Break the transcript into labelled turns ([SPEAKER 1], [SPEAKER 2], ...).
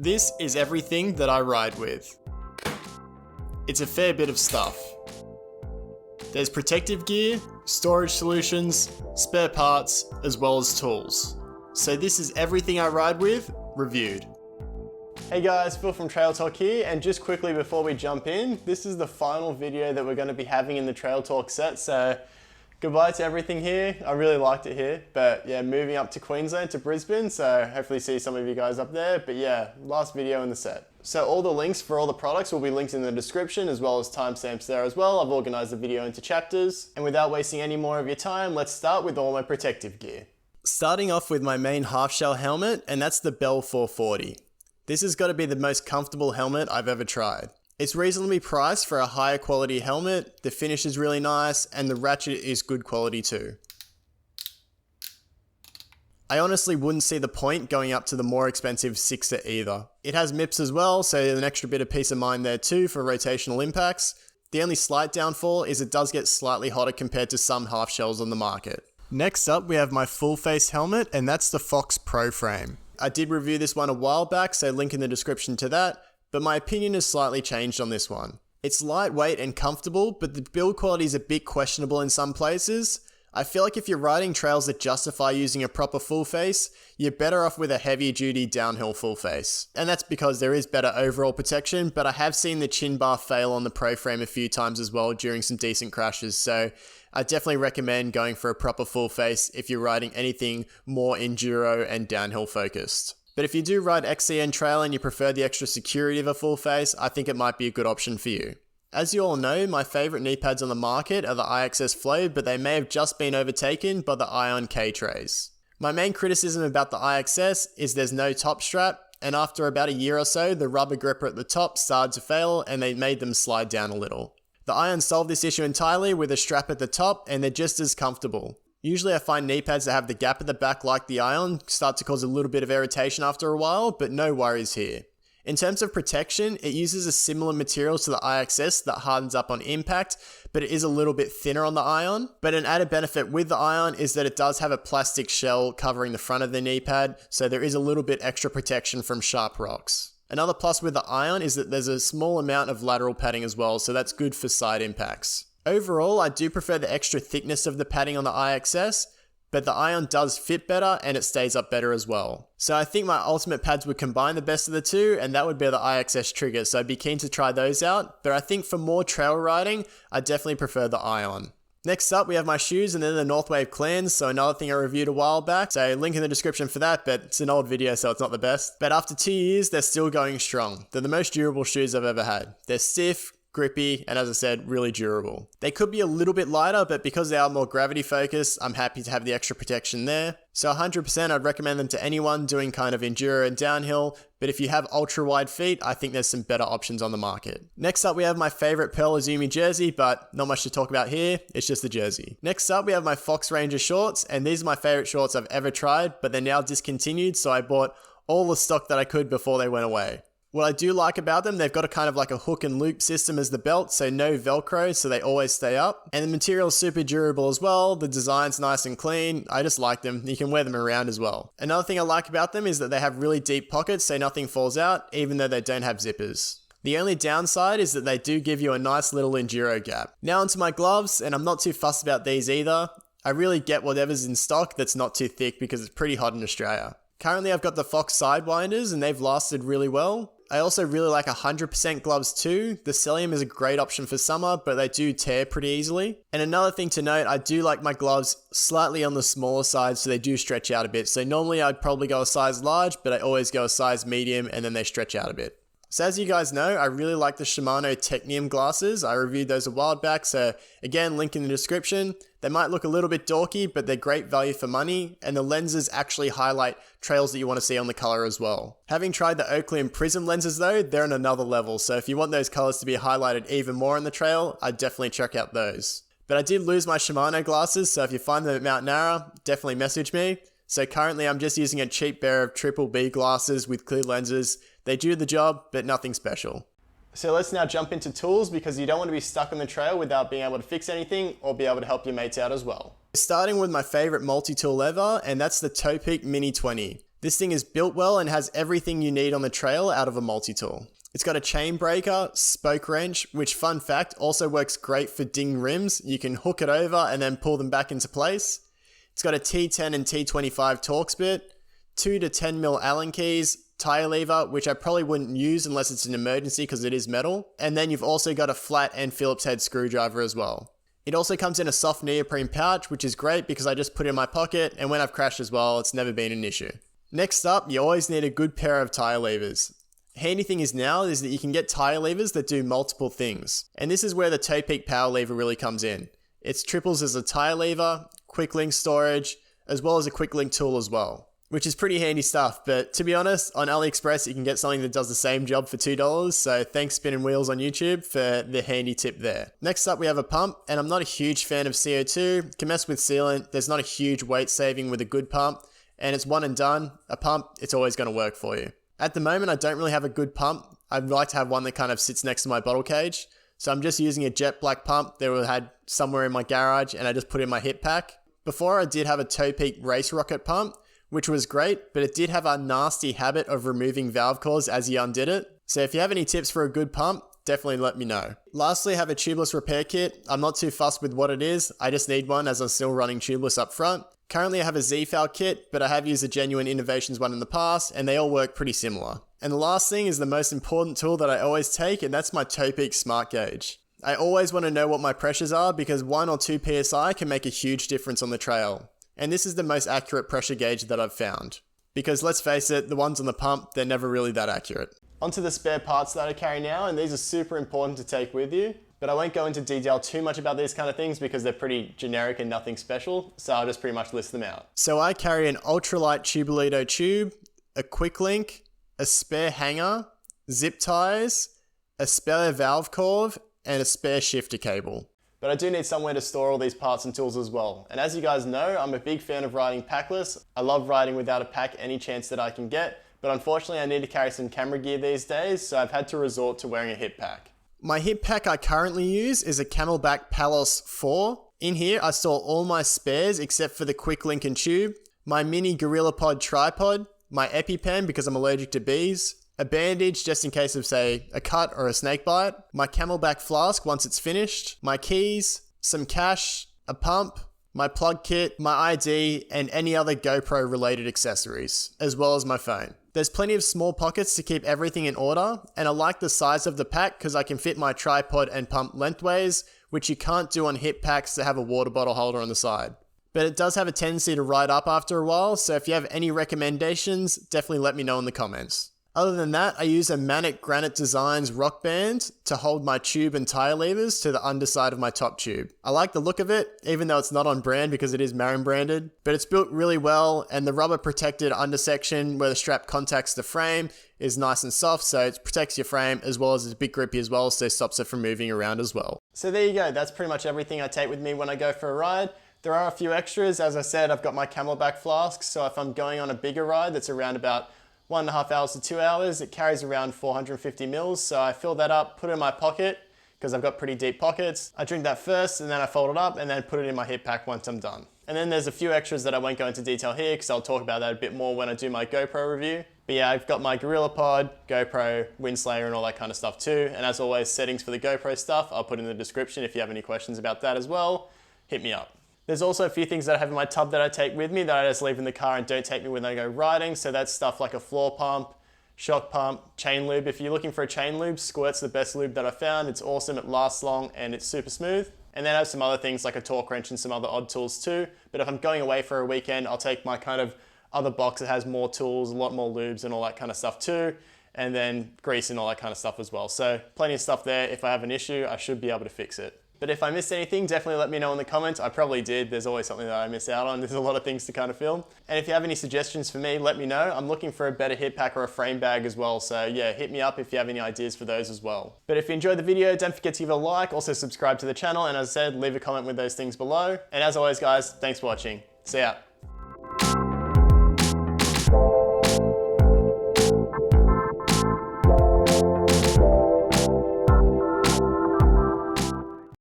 [SPEAKER 1] This is everything that I ride with. It's a fair bit of stuff. There's protective gear, storage solutions, spare parts, as well as tools. So this is everything I ride with, reviewed. Hey guys, Phil from Trail Talk here, and just quickly before we jump in, this is the final video that we're going to be having in the Trail Talk set, so goodbye to everything here. I really liked it here, but yeah, moving up to Queensland, to Brisbane, so hopefully see some of you guys up there, but yeah, last video in the set. So all the links for all the products will be linked in the description, as well as timestamps there as well. I've organized the video into chapters, and without wasting any more of your time, let's start with all my protective gear. Starting off with my main half shell helmet, and that's the Bell 440. This has got to be the most comfortable helmet I've ever tried. It's reasonably priced for a higher quality helmet, the finish is really nice, and the ratchet is good quality too. I honestly wouldn't see the point going up to the more expensive 6er either. It has MIPS as well, so an extra bit of peace of mind there too for rotational impacts. The only slight downfall is it does get slightly hotter compared to some half shells on the market. Next up we have my full face helmet, and that's the Fox Pro Frame. I did review this one a while back, so link in the description to that, but my opinion has slightly changed on this one. It's lightweight and comfortable, but the build quality is a bit questionable in some places. I feel like if you're riding trails that justify using a proper full face, you're better off with a heavier duty downhill full face. And that's because there is better overall protection, but I have seen the chin bar fail on the Pro Frame a few times as well during some decent crashes, so I definitely recommend going for a proper full face if you're riding anything more enduro and downhill focused. But if you do ride XCN trail and you prefer the extra security of a full face, I think it might be a good option for you. As you all know, my favourite knee pads on the market are the IXS Flow, but they may have just been overtaken by the Ion K Traze. My main criticism about the IXS is there's no top strap, and after about a year or so, the rubber gripper at the top started to fail and they made them slide down a little. The Ion solved this issue entirely with a strap at the top, and they're just as comfortable. Usually I find knee pads that have the gap at the back like the Ion start to cause a little bit of irritation after a while, but no worries here. In terms of protection, it uses a similar material to the IXS that hardens up on impact, but it is a little bit thinner on the Ion. But an added benefit with the Ion is that it does have a plastic shell covering the front of the knee pad, so there is a little bit extra protection from sharp rocks. Another plus with the Ion is that there's a small amount of lateral padding as well, so that's good for side impacts. Overall, I do prefer the extra thickness of the padding on the IXS, but the Ion does fit better and it stays up better as well. So I think my ultimate pads would combine the best of the two, and that would be the IXS Trigger, so I'd be keen to try those out, but I think for more trail riding, I definitely prefer the Ion. Next up, we have my shoes, and then the Northwave Clans, so another thing I reviewed a while back, so link in the description for that, but it's an old video so it's not the best. But after 2 years, they're still going strong. They're the most durable shoes I've ever had. They're stiff, grippy, and as I said, really durable. They could be a little bit lighter, but because they are more gravity focused, I'm happy to have the extra protection there. So 100% I'd recommend them to anyone doing kind of enduro and downhill, but if you have ultra wide feet, I think there's some better options on the market. Next up we have my favorite Pearl Izumi jersey, but not much to talk about here, it's just the jersey. Next up we have my Fox Ranger shorts, and these are my favorite shorts I've ever tried, but they're now discontinued, so I bought all the stock that I could before they went away. What I do like about them, they've got a kind of like a hook and loop system as the belt, so no Velcro, so they always stay up. And the material's super durable as well, the design's nice and clean, I just like them, you can wear them around as well. Another thing I like about them is that they have really deep pockets so nothing falls out, even though they don't have zippers. The only downside is that they do give you a nice little enduro gap. Now onto my gloves, and I'm not too fussed about these either. I really get whatever's in stock that's not too thick because it's pretty hot in Australia. Currently I've got the Fox Sidewinders and they've lasted really well. I also really like 100% gloves too. The Celium is a great option for summer, but they do tear pretty easily. And another thing to note, I do like my gloves slightly on the smaller side, so they do stretch out a bit. So normally I'd probably go a size large, but I always go a size medium and then they stretch out a bit. So as you guys know, I really like the Shimano Technium glasses. I reviewed those a while back, so again, link in the description. They might look a little bit dorky, but they're great value for money, and the lenses actually highlight trails that you want to see on the color as well. Having tried the Oakley and Prism lenses though, they're on another level, so if you want those colors to be highlighted even more on the trail, I'd definitely check out those. But I did lose my Shimano glasses, so if you find them at Mount Narra, definitely message me. So currently I'm just using a cheap pair of Triple B glasses with clear lenses. They do the job, but nothing special. So let's now jump into tools, because you don't want to be stuck on the trail without being able to fix anything or be able to help your mates out as well. Starting with my favorite multi-tool ever, and that's the Topeak Mini 20. This thing is built well and has everything you need on the trail out of a multi-tool. It's got a chain breaker, spoke wrench, which fun fact also works great for ding rims. You can hook it over and then pull them back into place. It's got a T10 and T25 Torx bit, 2 to 10mm Allen keys, tire lever, which I probably wouldn't use unless it's an emergency because it is metal. And then you've also got a flat and Phillips head screwdriver as well. It also comes in a soft neoprene pouch, which is great because I just put it in my pocket, and when I've crashed as well, it's never been an issue. Next up, you always need a good pair of tire levers. Handy thing is that you can get tire levers that do multiple things. And this is where the Topeak power lever really comes in. It triples as a tire lever, quick link storage, as well as a quick link tool as well, which is pretty handy stuff. But to be honest, on AliExpress, you can get something that does the same job for $2. So thanks Spinning Wheels on YouTube for the handy tip there. Next up, we have a pump, and I'm not a huge fan of CO2. Can mess with sealant. There's not a huge weight saving with a good pump, and it's one and done. A pump, it's always going to work for you. At the moment, I don't really have a good pump. I'd like to have one that kind of sits next to my bottle cage. So I'm just using a jet black pump that I had somewhere in my garage, and I just put it in my hip pack. Before, I did have a Topeak race rocket pump, which was great, but it did have a nasty habit of removing valve cores as you undid it. So if you have any tips for a good pump, definitely let me know. Lastly, I have a tubeless repair kit. I'm not too fussed with what it is. I just need one as I'm still running tubeless up front. Currently I have a Z-Foul kit, but I have used a Genuine Innovations one in the past, and they all work pretty similar. And the last thing is the most important tool that I always take, and that's my Topeak Smart Gauge. I always want to know what my pressures are because 1 or 2 PSI can make a huge difference on the trail. And this is the most accurate pressure gauge that I've found. Because let's face it, the ones on the pump, they're never really that accurate. Onto the spare parts that I carry now, and these are super important to take with you. But I won't go into detail too much about these kind of things because they're pretty generic and nothing special, so I'll just pretty much list them out. So I carry an ultralight Tubilitio tube, a quick link, a spare hanger, zip ties, a spare valve corve, and a spare shifter cable. But I do need somewhere to store all these parts and tools as well. And as you guys know, I'm a big fan of riding packless. I love riding without a pack any chance that I can get, but unfortunately I need to carry some camera gear these days, so I've had to resort to wearing a hip pack. My hip pack I currently use is a Camelback Palos 4. In here I store all my spares except for the quick link and tube, my mini GorillaPod tripod, my EpiPen because I'm allergic to bees, a bandage just in case of say a cut or a snake bite, my Camelback flask once it's finished, my keys, some cash, a pump, my plug kit, my ID, and any other GoPro related accessories, as well as my phone. There's plenty of small pockets to keep everything in order, and I like the size of the pack because I can fit my tripod and pump lengthways, which you can't do on hip packs that have a water bottle holder on the side. But it does have a tendency to ride up after a while, so if you have any recommendations, definitely let me know in the comments. Other than that, I use a Manic Granite Designs Rockband to hold my tube and tire levers to the underside of my top tube. I like the look of it, even though it's not on brand because it is Marin branded, but it's built really well, and the rubber protected undersection where the strap contacts the frame is nice and soft, so it protects your frame as well as it's a bit grippy as well, so it stops it from moving around as well. So there you go, that's pretty much everything I take with me when I go for a ride. There are a few extras. As I said, I've got my Camelback flask, so if I'm going on a bigger ride that's around about 1.5 hours to 2 hours, it carries around 450 mils, so I fill that up, put it in my pocket, because I've got pretty deep pockets. I drink that first, and then I fold it up, and then put it in my hip pack once I'm done. And then there's a few extras that I won't go into detail here, because I'll talk about that a bit more when I do my GoPro review. But yeah, I've got my GorillaPod, GoPro, Windslayer, and all that kind of stuff too. And as always, settings for the GoPro stuff, I'll put in the description if you have any questions about that as well. Hit me up. There's also a few things that I have in my tub that I take with me that I just leave in the car and don't take me when I go riding. So that's stuff like a floor pump, shock pump, chain lube. If you're looking for a chain lube, Squirt's the best lube that I found. It's awesome, it lasts long, and it's super smooth. And then I have some other things like a torque wrench and some other odd tools too. But if I'm going away for a weekend, I'll take my kind of other box that has more tools, a lot more lubes and all that kind of stuff too. And then grease and all that kind of stuff as well. So plenty of stuff there. If I have an issue, I should be able to fix it. But if I missed anything, definitely let me know in the comments. I probably did. There's always something that I miss out on. There's a lot of things to kind of film. And if you have any suggestions for me, let me know. I'm looking for a better hip pack or a frame bag as well. So yeah, hit me up if you have any ideas for those as well. But if you enjoyed the video, don't forget to give it a like. Also subscribe to the channel. And as I said, leave a comment with those things below. And as always, guys, thanks for watching. See ya.